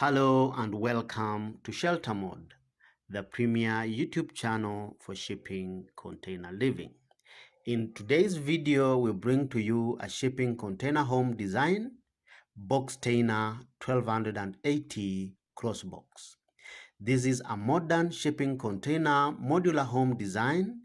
Hello and welcome to Shelter Mode, the premier YouTube channel for shipping container living. In today's video, we bring to you a shipping container home design, BOXTAINER 1280 CROSSBOX. This is a modern shipping container modular home design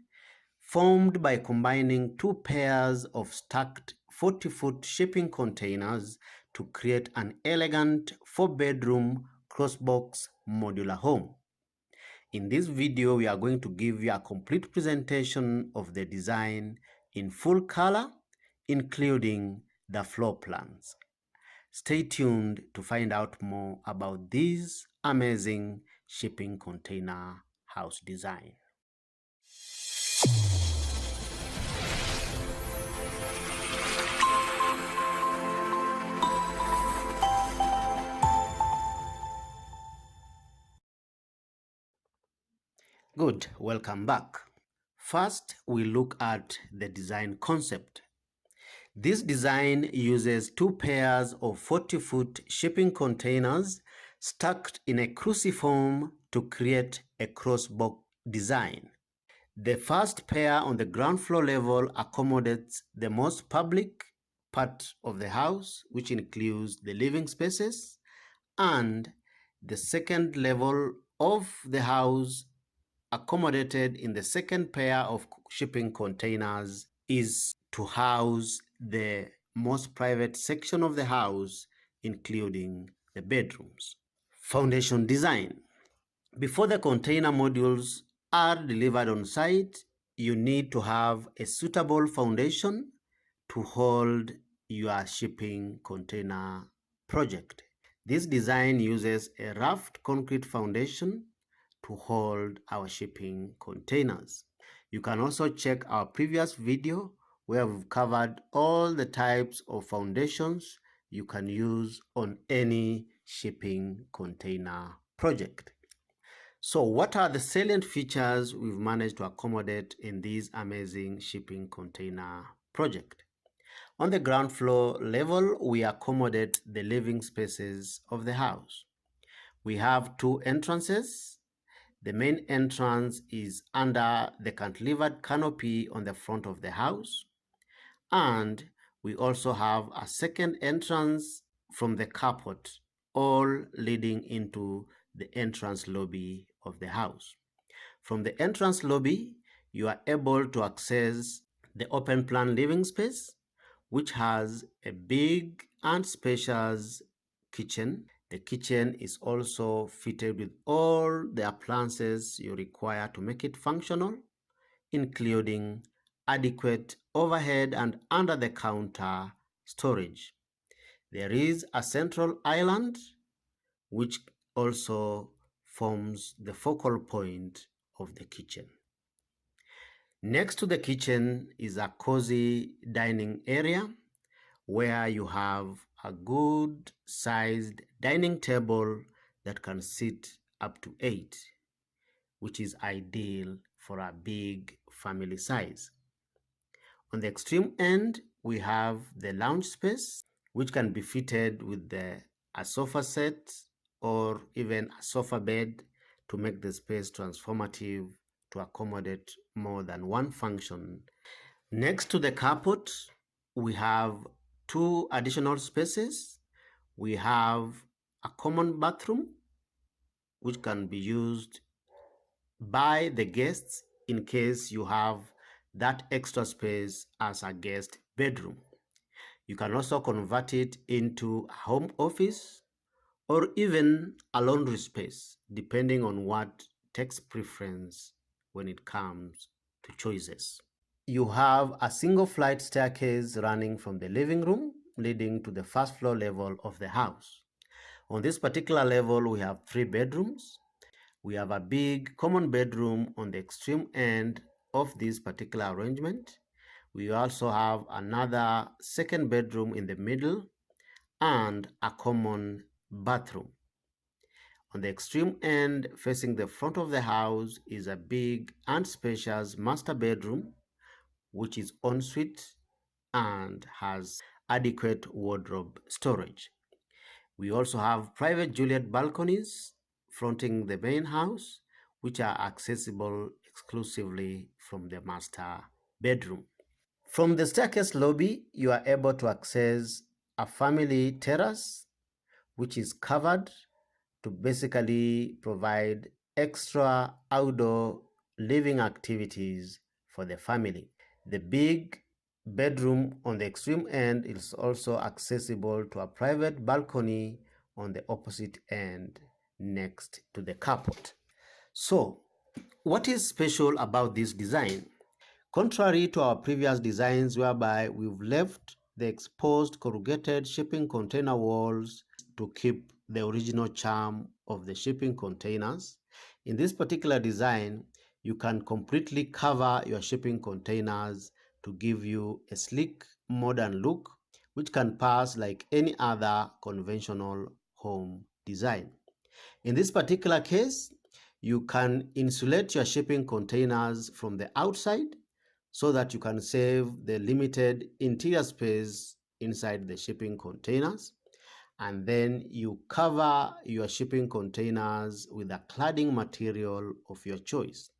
formed by combining two pairs of stacked 40-foot shipping containers to create an elegant 4-bedroom crossbox modular home. In this video, we are going to give you a complete presentation of the design in full color, including the floor plans. Stay tuned to find out more about this amazing shipping container house design. Good, welcome back. First, we look at the design concept. This design uses two pairs of 40-foot shipping containers stacked in a cruciform to create a crossbox design. The first pair on the ground floor level accommodates the most public part of the house, which includes the living spaces, and the second level of the house accommodated in the second pair of shipping containers is to house the most private section of the house, including the bedrooms. Foundation design. Before the container modules are delivered on site, you need to have a suitable foundation to hold your shipping container project. This design uses a raft concrete foundation to hold our shipping containers. You can also check our previous video where we've covered all the types of foundations you can use on any shipping container project. So what are the salient features we've managed to accommodate in this amazing shipping container project? On the ground floor level, we accommodate the living spaces of the house. We have two entrances. The main entrance is under the cantilevered canopy on the front of the house. And we also have a second entrance from the carport, all leading into the entrance lobby of the house. From the entrance lobby, you are able to access the open plan living space, which has a big and spacious kitchen. The kitchen is also fitted with all the appliances you require to make it functional, including adequate overhead and under the counter storage. There is a central island which also forms the focal point of the kitchen. Next to the kitchen is a cozy dining area where you have a good sized dining table that can sit up to 8, which is ideal for a big family size. On the extreme end, we have the lounge space, which can be fitted with a sofa set or even a sofa bed to make the space transformative to accommodate more than one function. Next to the carport, we have two additional spaces. We have a common bathroom, which can be used by the guests in case you have that extra space as a guest bedroom. You can also convert it into a home office or even a laundry space, depending on what takes preference when it comes to choices. You have a single flight staircase running from the living room leading to the first floor level of the house. On this particular level, we have 3 bedrooms. We have a big common bedroom on the extreme end of this particular arrangement. We also have another second bedroom in the middle and a common bathroom. On the extreme end, facing the front of the house, is a big and spacious master bedroom, which is ensuite and has adequate wardrobe storage. We also have private Juliet balconies fronting the main house, which are accessible exclusively from the master bedroom. From the staircase lobby, you are able to access a family terrace, which is covered to basically provide extra outdoor living activities for the family. The big bedroom on the extreme end is also accessible to a private balcony on the opposite end next to the carport. So, what is special about this design? Contrary to our previous designs whereby we've left the exposed corrugated shipping container walls to keep the original charm of the shipping containers, in this particular design, you can completely cover your shipping containers to give you a sleek, modern look, which can pass like any other conventional home design. In this particular case, you can insulate your shipping containers from the outside so that you can save the limited interior space inside the shipping containers. And then you cover your shipping containers with a cladding material of your choice.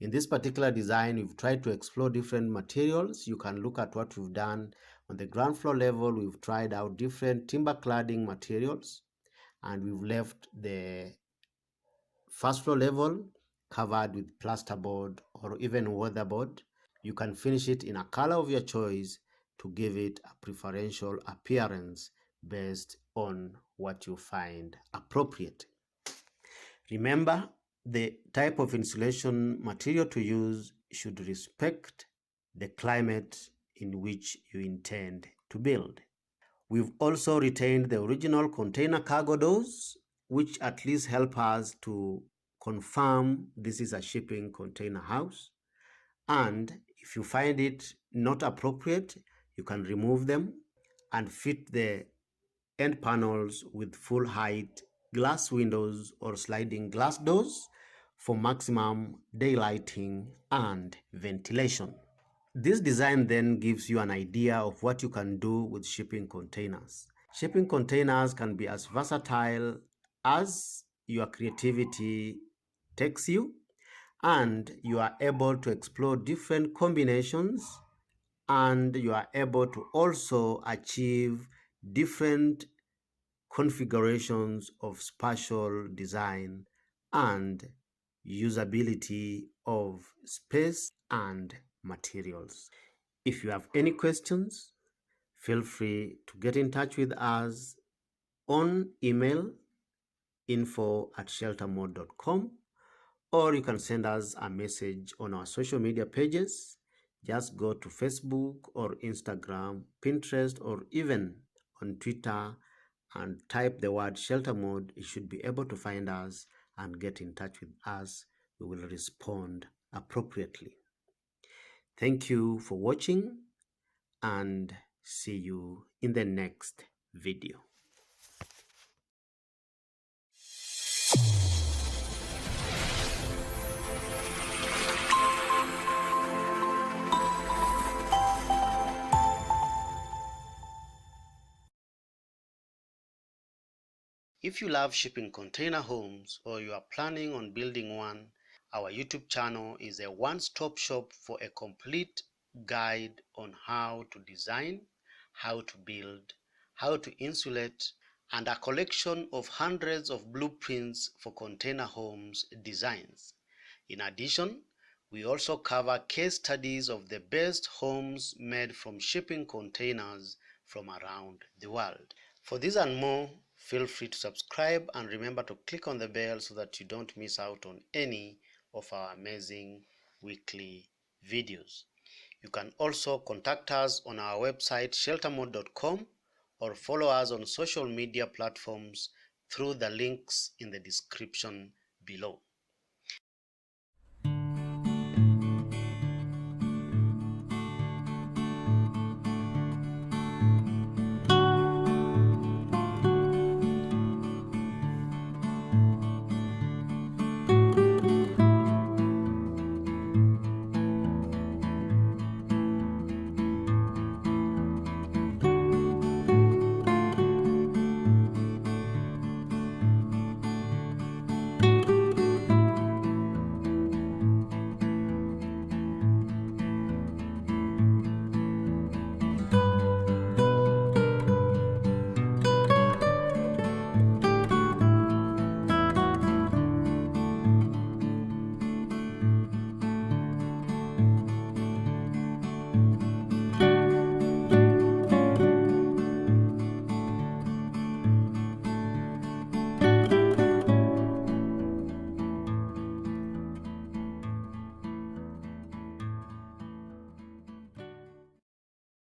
In this particular design, we've tried to explore different materials. You can look at what we've done on the ground floor level. We've tried out different timber cladding materials, and we've left the first floor level covered with plasterboard or even weatherboard. You can finish it in a color of your choice to give it a preferential appearance based on what you find appropriate. Remember, the type of insulation material to use should respect the climate in which you intend to build. We've also retained the original container cargo doors, which at least help us to confirm this is a shipping container house. And if you find it not appropriate, you can remove them and fit the end panels with full height glass windows or sliding glass doors for maximum daylighting and ventilation. This design then gives you an idea of what you can do with shipping containers. Shipping containers can be as versatile as your creativity takes you, and you are able to explore different combinations, and you are able to also achieve different configurations of spatial design and usability of space and materials. If you have any questions, feel free to get in touch with us on email info@sheltermode.com, or you can send us a message on our social media pages. Just go to Facebook or Instagram, Pinterest, or even on Twitter and type the word shelter mode. You should be able to find us and get in touch with us. We will respond appropriately. Thank you for watching, and see you in the next video. If you love shipping container homes or you are planning on building one, our YouTube channel is a one-stop shop for a complete guide on how to design, how to build, how to insulate, and a collection of hundreds of blueprints for container homes designs. In addition, we also cover case studies of the best homes made from shipping containers from around the world. For this and more, feel free to subscribe and remember to click on the bell so that you don't miss out on any of our amazing weekly videos. You can also contact us on our website sheltermode.com or follow us on social media platforms through the links in the description below.